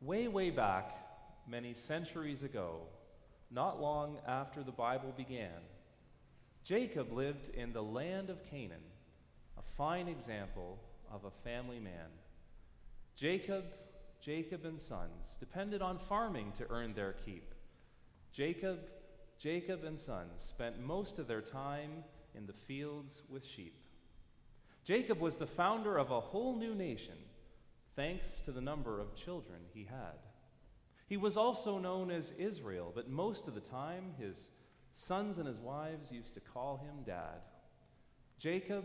Way, way back, many centuries ago, not long after the Bible began, Jacob lived in the land of Canaan, a fine example of a family man. Jacob and sons depended on farming to earn their keep. Jacob and sons spent most of their time in the fields with sheep. Jacob was the founder of a whole new nation, thanks to the number of children he had. He was also known as Israel, but most of the time his sons and his wives used to call him Dad. Jacob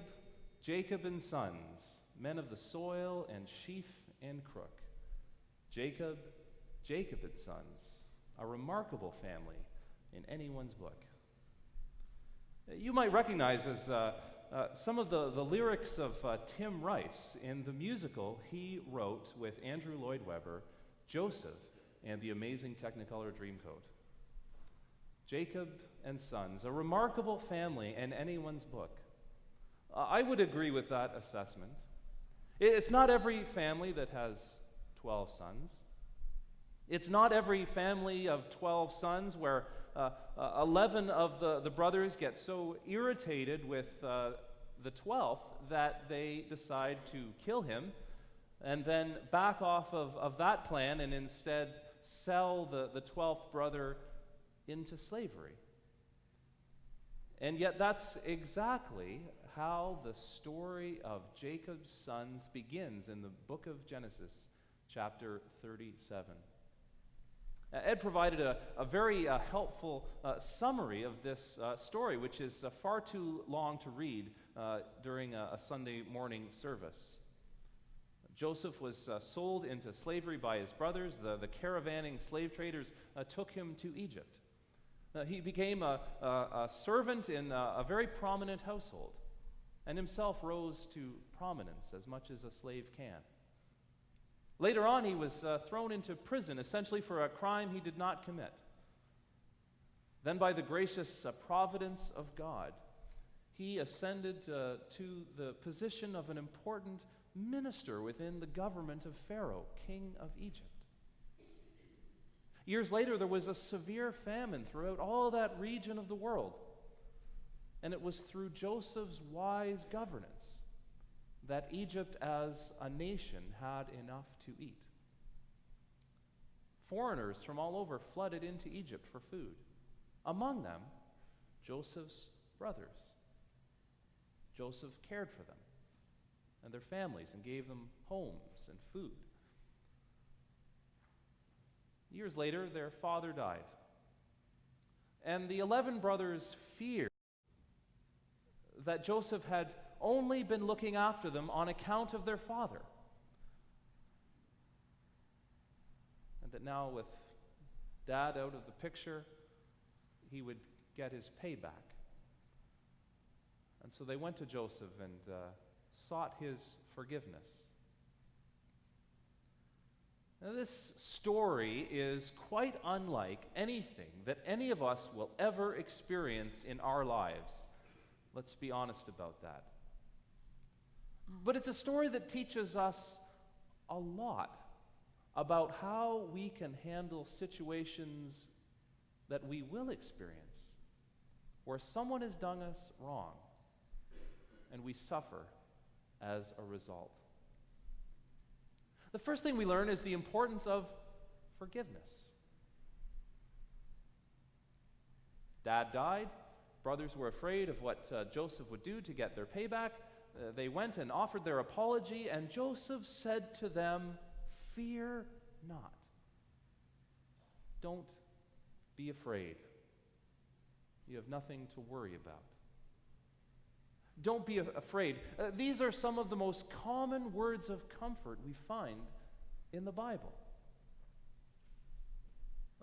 and sons, men of the soil and sheaf and crook. Jacob and sons, a remarkable family in anyone's book. You might recognize as some of the lyrics of Tim Rice in the musical he wrote with Andrew Lloyd Webber, Joseph and the Amazing Technicolor Dreamcoat. Jacob and sons, a remarkable family in anyone's book. I would agree with that assessment. It's not every family that has 12 sons. It's not every family of 12 sons where 11 of the brothers get so irritated with the 12th that they decide to kill him and then back off of that plan and instead sell the 12th brother into slavery. And yet that's exactly how the story of Jacob's sons begins in the book of Genesis, chapter 37. Ed provided a very helpful summary of this story, which is far too long to read during a Sunday morning service. Joseph was sold into slavery by his brothers. The caravanning slave traders took him to Egypt. He became a servant in a very prominent household, and himself rose to prominence as much as a slave can. Later on, he was thrown into prison, essentially for a crime he did not commit. Then, by the gracious providence of God, he ascended to the position of an important minister within the government of Pharaoh, king of Egypt. Years later, there was a severe famine throughout all that region of the world, and it was through Joseph's wise governance that Egypt as a nation had enough to eat. Foreigners from all over flooded into Egypt for food. Among them, Joseph's brothers. Joseph cared for them and their families and gave them homes and food. Years later, their father died. And the 11 brothers feared that Joseph had only been looking after them on account of their father. And that now, with Dad out of the picture, he would get his payback. And so they went to Joseph and sought his forgiveness. Now, this story is quite unlike anything that any of us will ever experience in our lives. Let's be honest about that. But it's a story that teaches us a lot about how we can handle situations that we will experience, where someone has done us wrong, and we suffer as a result. The first thing we learn is the importance of forgiveness. Dad died. Brothers were afraid of what Joseph would do to get their payback. They went and offered their apology, and Joseph said to them, "Fear not. Don't be afraid. You have nothing to worry about." Don't be afraid. These are some of the most common words of comfort we find in the Bible.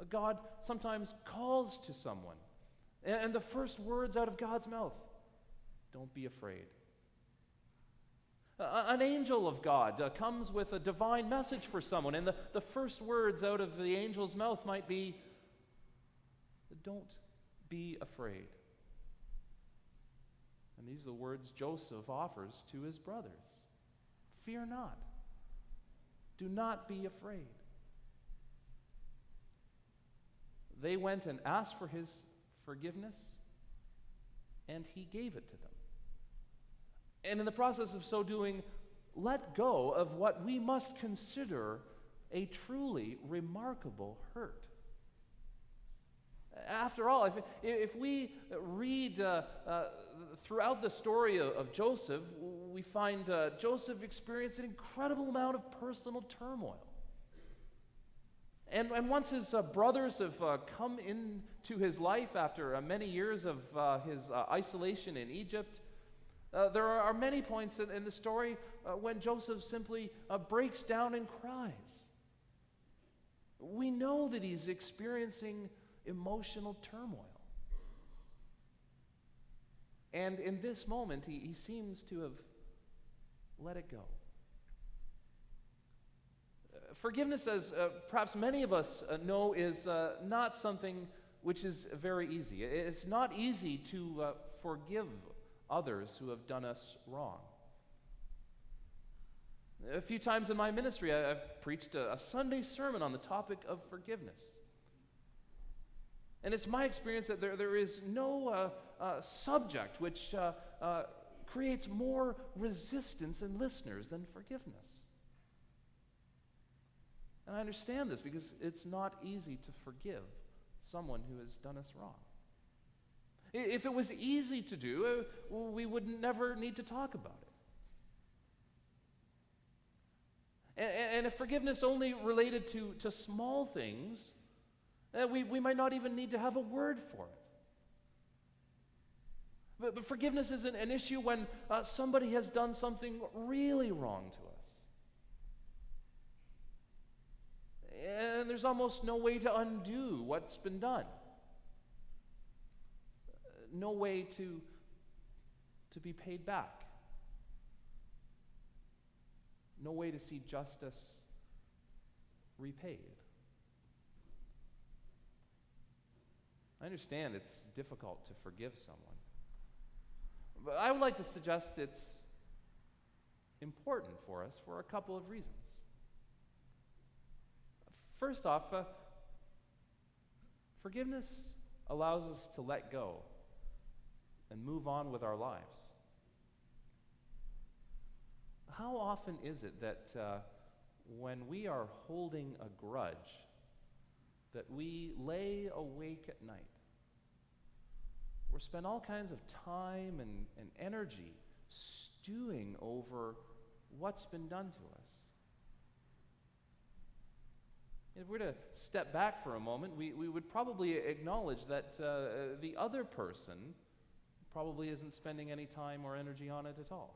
God sometimes calls to someone, and the first words out of God's mouth, "Don't be afraid." An angel of God comes with a divine message for someone, and the first words out of the angel's mouth might be, "Don't be afraid." And these are the words Joseph offers to his brothers. Fear not. Do not be afraid. They went and asked for his forgiveness, and he gave it to them. And in the process of so doing, let go of what we must consider a truly remarkable hurt. After all, if we read throughout the story of Joseph, we find Joseph experienced an incredible amount of personal turmoil. And once his brothers have come into his life after many years of his isolation in Egypt, there are many points in the story when Joseph simply breaks down and cries. We know that he's experiencing emotional turmoil. And in this moment, he seems to have let it go. Forgiveness, as perhaps many of us know, is not something which is very easy. It's not easy to forgive others who have done us wrong. A few times in my ministry, I've preached a Sunday sermon on the topic of forgiveness. And it's my experience that there is no subject which creates more resistance in listeners than forgiveness. And I understand this because it's not easy to forgive someone who has done us wrong. If it was easy to do, we would never need to talk about it. And if forgiveness only related to small things, we might not even need to have a word for it. But forgiveness is an issue when somebody has done something really wrong to us. And there's almost no way to undo what's been done. No way to be paid back. No way to see justice repaid. I understand it's difficult to forgive someone. But I would like to suggest it's important for us for a couple of reasons. First off, forgiveness allows us to let go and move on with our lives. How often is it that when we are holding a grudge, that we lay awake at night, or spend all kinds of time and energy stewing over what's been done to us? If we're to step back for a moment, we would probably acknowledge that the other person probably isn't spending any time or energy on it at all.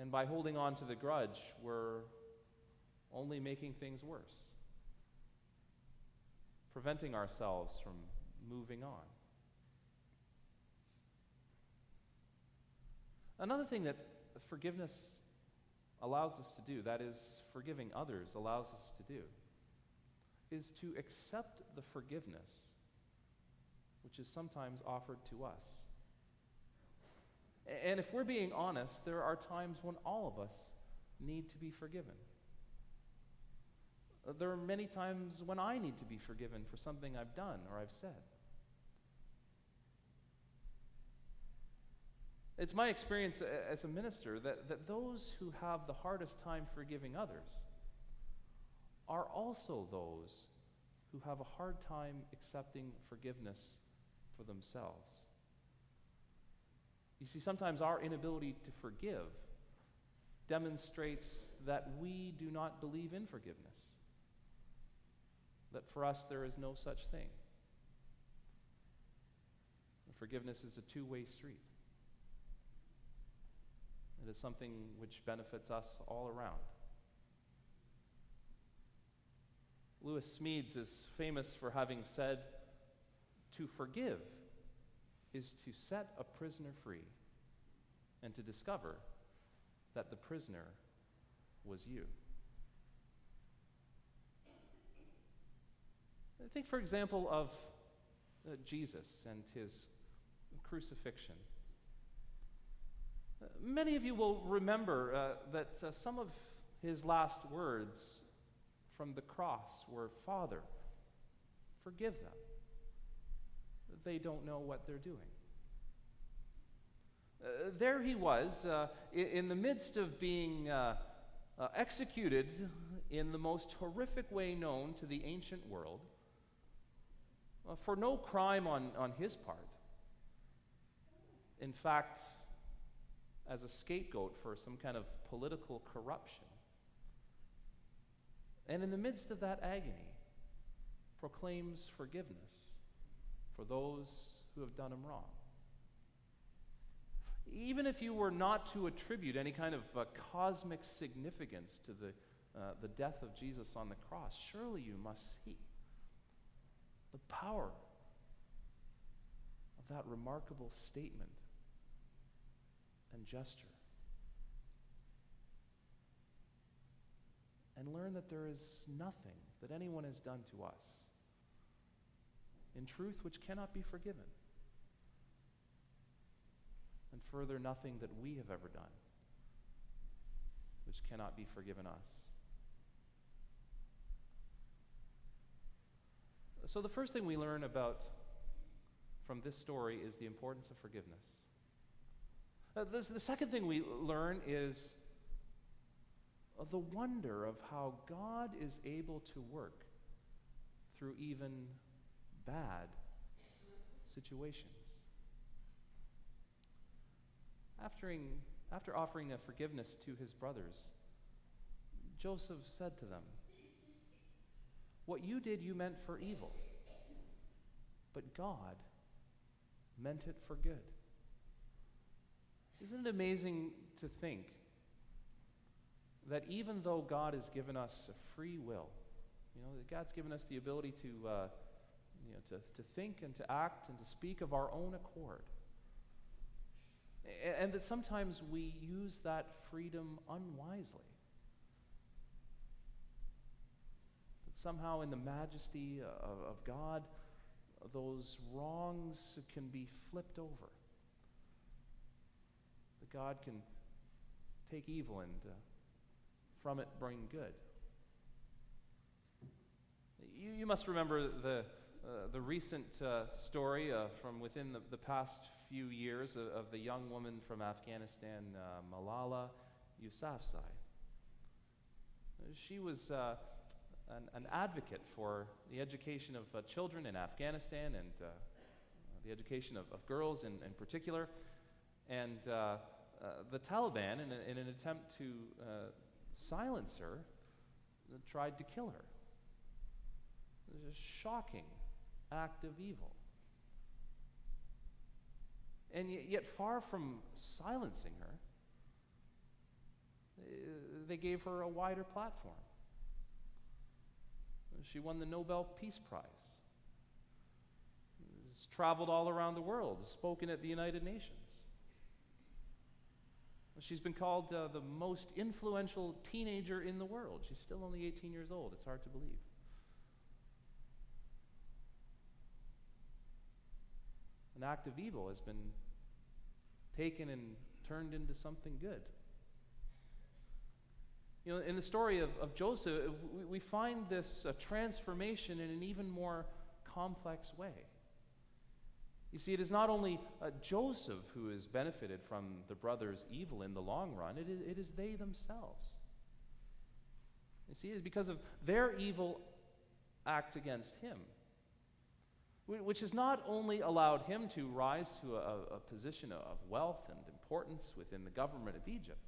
And by holding on to the grudge, we're only making things worse, preventing ourselves from moving on. Another thing that forgiveness allows us to do, that is, forgiving others allows us to do, is to accept the forgiveness which is sometimes offered to us. And if we're being honest, there are times when all of us need to be forgiven. There are many times when I need to be forgiven for something I've done or I've said. It's my experience as a minister that those who have the hardest time forgiving others are also those who have a hard time accepting forgiveness for themselves. You see, sometimes our inability to forgive demonstrates that we do not believe in forgiveness, that for us there is no such thing. And forgiveness is a two-way street. It is something which benefits us all around. Lewis Smedes is famous for having said, "To forgive is to set a prisoner free and to discover that the prisoner was you." Think, for example, of Jesus and his crucifixion. Many of you will remember that some of his last words from the cross were, "Father, forgive them. They don't know what they're doing. There he was, in the midst of being executed in the most horrific way known to the ancient world, for no crime on his part. In fact, as a scapegoat for some kind of political corruption. And in the midst of that agony, proclaims forgiveness for those who have done him wrong. Even if you were not to attribute any kind of cosmic significance to the death of Jesus on the cross, surely you must see the power of that remarkable statement and gesture. And learn that there is nothing that anyone has done to us, in truth, which cannot be forgiven. And further, nothing that we have ever done, which cannot be forgiven us. So the first thing we learn from this story is the importance of forgiveness. The second thing we learn is the wonder of how God is able to work through even bad situations. After offering a forgiveness to his brothers, Joseph said to them, "What you did, you meant for evil, but God meant it for good." Isn't it amazing to think that even though God has given us a free will, that God's given us the ability to think and to act and to speak of our own accord, and that sometimes we use that freedom unwisely, that somehow in the majesty of God, those wrongs can be flipped over, that God can take evil and from it bring good. You must remember the recent story from within the past few years of the young woman from Afghanistan, Malala Yousafzai. She was an advocate for the education of children in Afghanistan and the education of girls in particular. And the Taliban, in an attempt to silence her, tried to kill her. It was a shocking act of evil. And yet far from silencing her, they gave her a wider platform. She won the Nobel Peace Prize. She's traveled all around the world, spoken at the United Nations. She's been called the most influential teenager in the world. She's still only 18 years old. It's hard to believe. An act of evil has been taken and turned into something good. In the story of Joseph, we find this transformation in an even more complex way. You see, it is not only Joseph who has benefited from the brothers' evil in the long run, it is they themselves. You see, it's because of their evil act against him, which has not only allowed him to rise to a position of wealth and importance within the government of Egypt,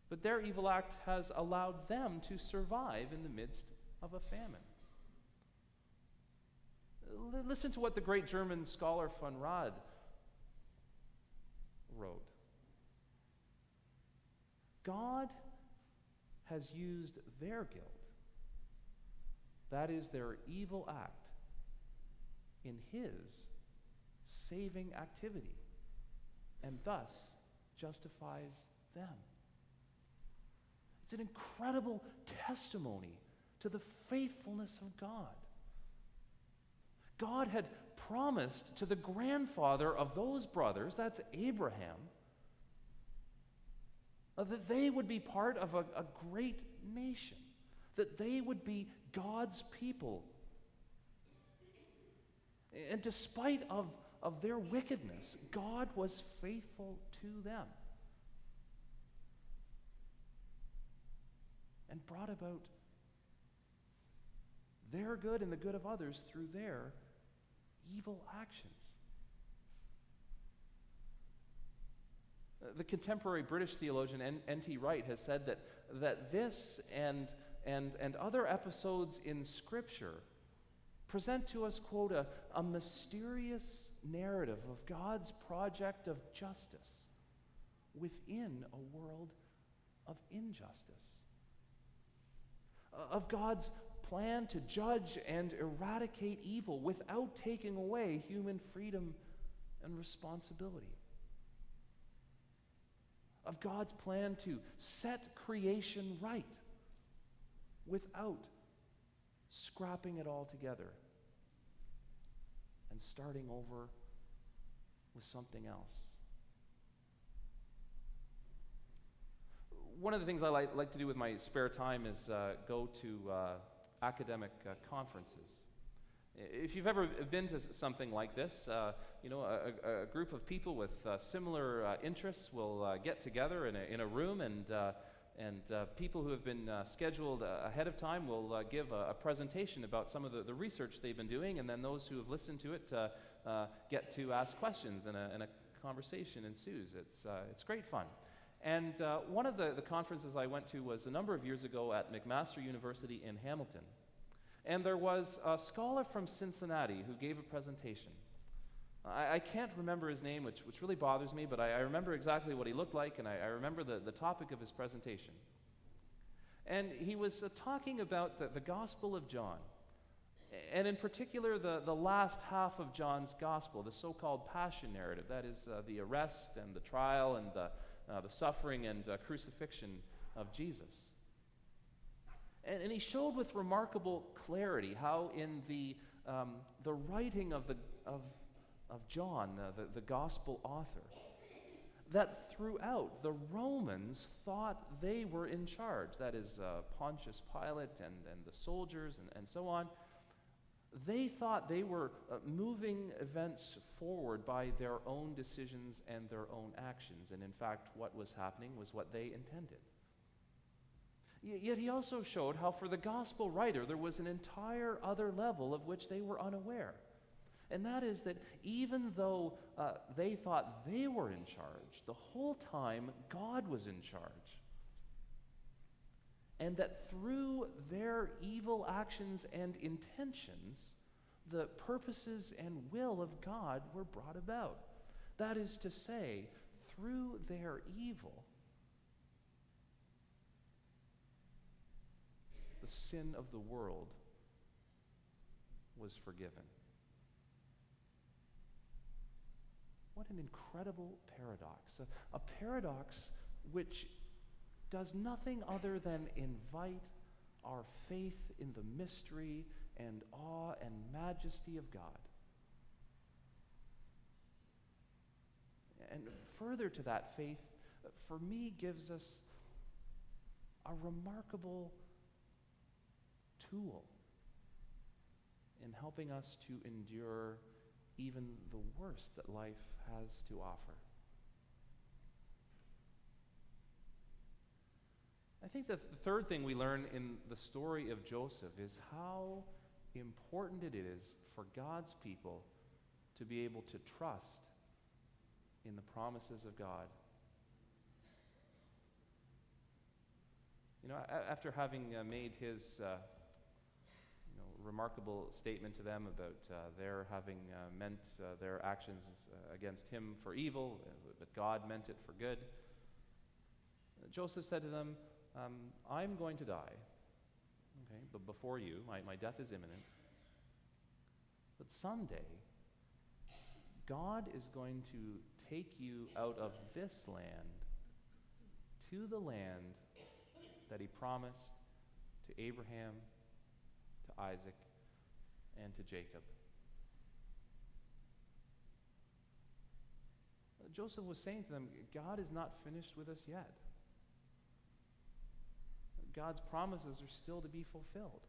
but their evil act has allowed them to survive in the midst of a famine. Listen to what the great German scholar von Rad wrote. God has used their guilt, that is their evil act, in his saving activity, and thus justifies them. It's an incredible testimony to the faithfulness of God. God had promised to the grandfather of those brothers, that's Abraham, that they would be part of a great nation, that they would be God's people And despite of their wickedness, God was faithful to them and brought about their good and the good of others through their evil actions. The contemporary British theologian N.T. Wright has said that this and other episodes in Scripture present to us, quote, a mysterious narrative of God's project of justice within a world of injustice, of God's plan to judge and eradicate evil without taking away human freedom and responsibility, of God's plan to set creation right without scrapping it all together and starting over with something else. One of the things I like to do with my spare time is go to academic conferences. If you've ever been to something like this, a group of people with similar interests will get together in a room, and people who have been scheduled ahead of time will give a presentation about some of the research they've been doing, and then those who have listened to it get to ask questions, and a conversation ensues. It's great fun. And one of the conferences I went to was a number of years ago at McMaster University in Hamilton. And there was a scholar from Cincinnati who gave a presentation. I can't remember his name, which really bothers me, but I remember exactly what he looked like, and I remember the topic of his presentation. And he was talking about the Gospel of John, and in particular the last half of John's Gospel, the so-called Passion narrative, that is the arrest and the trial and the suffering and crucifixion of Jesus. And he showed with remarkable clarity how in the writing of John, the gospel author, that throughout the Romans thought they were in charge. That is Pontius Pilate and the soldiers and so on. They thought they were moving events forward by their own decisions and their own actions. And in fact, what was happening was what they intended. Yet he also showed how for the gospel writer there was an entire other level of which they were unaware. And that is that even though they thought they were in charge, the whole time God was in charge. And that through their evil actions and intentions, the purposes and will of God were brought about. That is to say, through their evil, the sin of the world was forgiven. What an incredible paradox. A paradox which does nothing other than invite our faith in the mystery and awe and majesty of God. And further to that faith, for me, gives us a remarkable tool in helping us to endure even the worst that life has to offer. I think that the third thing we learn in the story of Joseph is how important it is for God's people to be able to trust in the promises of God. After having made his remarkable statement to them about their having meant their actions against him for evil, but God meant it for good, Joseph said to them, I'm going to die, okay, but before you, my death is imminent. But someday, God is going to take you out of this land to the land that he promised to Abraham, to Isaac, and to Jacob. Joseph was saying to them, God is not finished with us yet. God's promises are still to be fulfilled.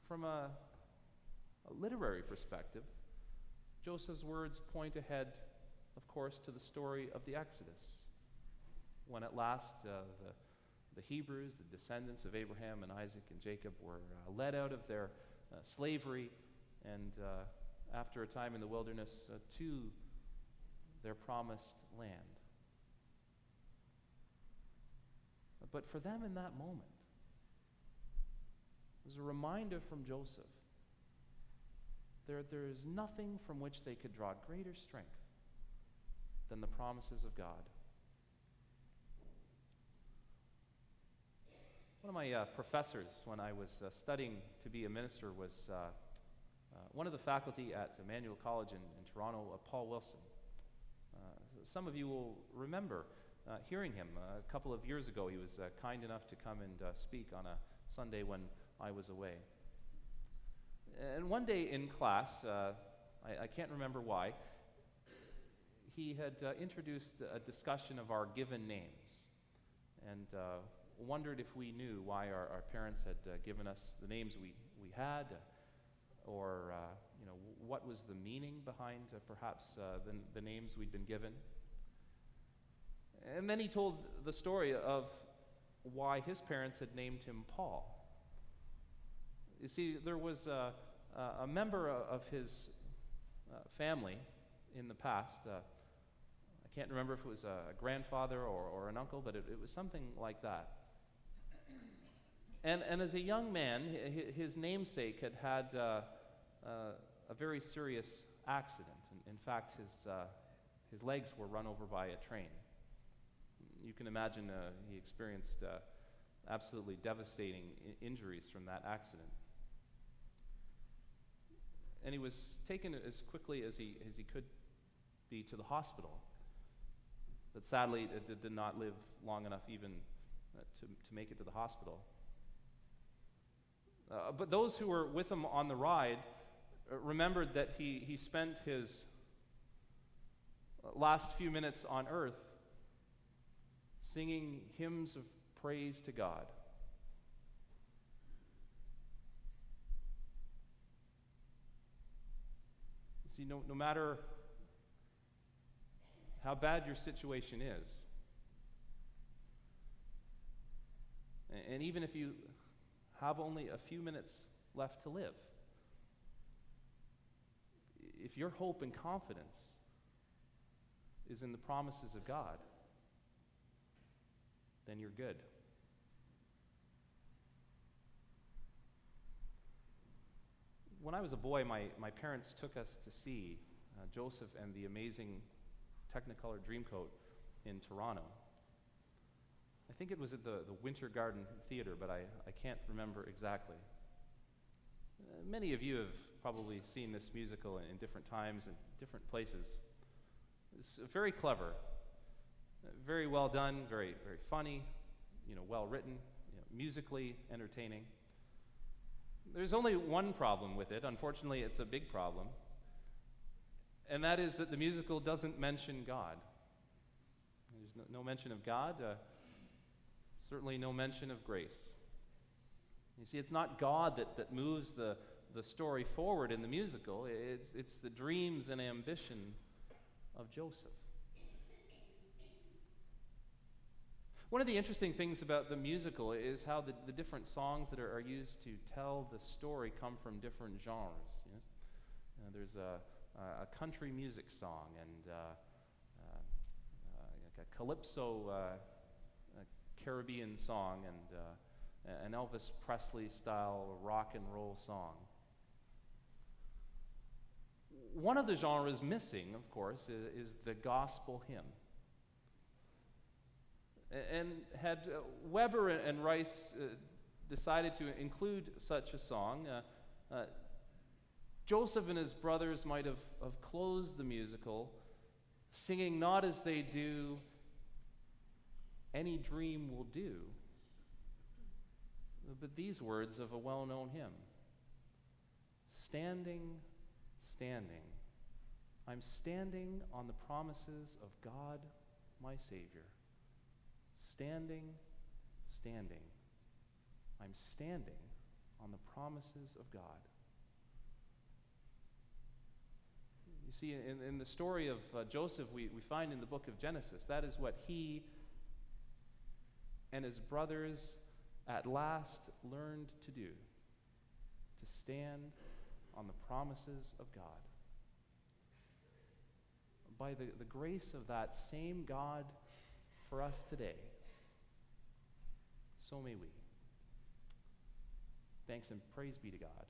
from a literary perspective, Joseph's words point ahead, of course, to the story of the Exodus, when at last the Hebrews, the descendants of Abraham and Isaac and Jacob, were led out of their slavery and after a time in the wilderness to their promised land. But for them in that moment, it was a reminder from Joseph. There is nothing from which they could draw greater strength than the promises of God. One of my professors when I was studying to be a minister was one of the faculty at Emmanuel College in Toronto, Paul Wilson. Some of you will remember hearing him a couple of years ago. He was kind enough to come and speak on a Sunday when I was away. And one day in class, I can't remember why, he had introduced a discussion of our given names and wondered if we knew why our parents had given us the names we had, or what was the meaning behind perhaps the names we'd been given. And then he told the story of why his parents had named him Paul. You see, there was a member of his family in the past. I can't remember if it was a grandfather or an uncle, but it was something like that. And as a young man, his namesake had a very serious accident. In fact, his legs were run over by a train. You can imagine he experienced absolutely devastating injuries from that accident. And he was taken as quickly as he could be to the hospital. But sadly, it did not live long enough even to make it to the hospital. But those who were with him on the ride remembered that he spent his last few minutes on earth singing hymns of praise to God. See, no matter how bad your situation is, and even if you have only a few minutes left to live, if your hope and confidence is in the promises of God, then you're good. When I was a boy, my parents took us to see Joseph and the Amazing Technicolor Dreamcoat in Toronto. I think it was at the Winter Garden Theatre, but I can't remember exactly. Many of you have probably seen this musical in different times and different places. It's very clever, very well done, very, very funny, well written, musically entertaining. There's only one problem with it. Unfortunately, it's a big problem. And that is that the musical doesn't mention God. There's no mention of God, certainly no mention of grace. You see, it's not God that moves the story forward in the musical. It's the dreams and ambition of Joseph. One of the interesting things about the musical is how the different songs that are used to tell the story come from different genres. There's a country music song and a calypso Caribbean song and an Elvis Presley-style rock and roll song. One of the genres missing, of course, is the gospel hymn. And had Weber and Rice decided to include such a song, Joseph and his brothers might have closed the musical singing not as they do, "Any dream will do," but these words of a well-known hymn. Standing, standing, I'm standing on the promises of God, my Savior. Standing, standing, I'm standing on the promises of God. You see, in the story of Joseph, we find in the book of Genesis, that is what he and his brothers at last learned to do, to stand on the promises of God. By the grace of that same God for us today, so may we. Thanks and praise be to God.